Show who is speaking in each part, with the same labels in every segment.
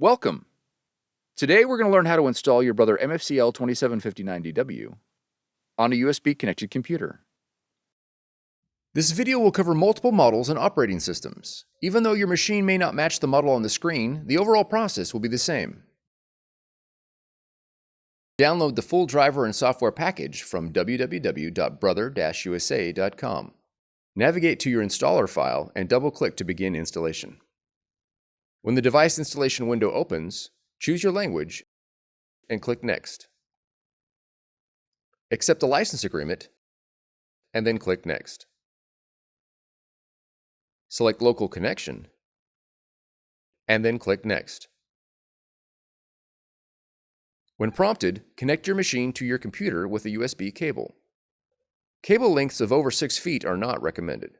Speaker 1: Welcome! Today we're going to learn how to install your Brother MFCL2759DW on a USB-connected computer. This video will cover multiple models and operating systems. Even though your machine may not match the model on the screen, the overall process will be the same. Download the full driver and software package from www.brother-usa.com. Navigate to your installer file and double-click to begin installation. When the device installation window opens, choose your language and click Next. Accept the license agreement and then click Next. Select Local Connection and then click Next. When prompted, connect your machine to your computer with a USB cable. Cable lengths of over 6 feet are not recommended.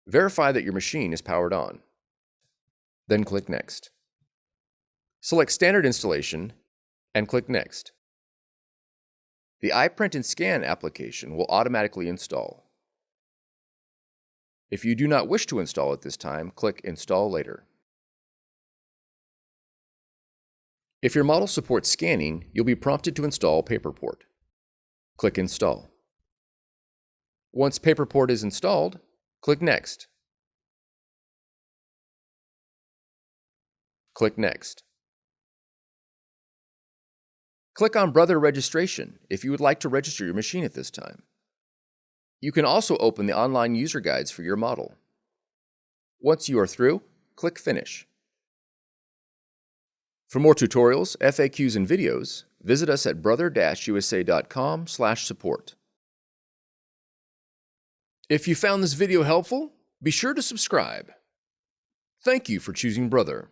Speaker 1: Verify that your machine is powered on. Then click Next. Select Standard Installation and click Next. The iPrint&Scan application will automatically install. If you do not wish to install at this time, click Install Later. If your model supports scanning, you'll be prompted to install PaperPort. Click Install. Once PaperPort is installed, click Next. Click Next. Click on Brother Registration if you would like to register your machine at this time. You can also open the online user guides for your model. Once you are through, click Finish. For more tutorials, FAQs, and videos, visit us at brother-usa.com/support. If you found this video helpful, be sure to subscribe. Thank you for choosing Brother.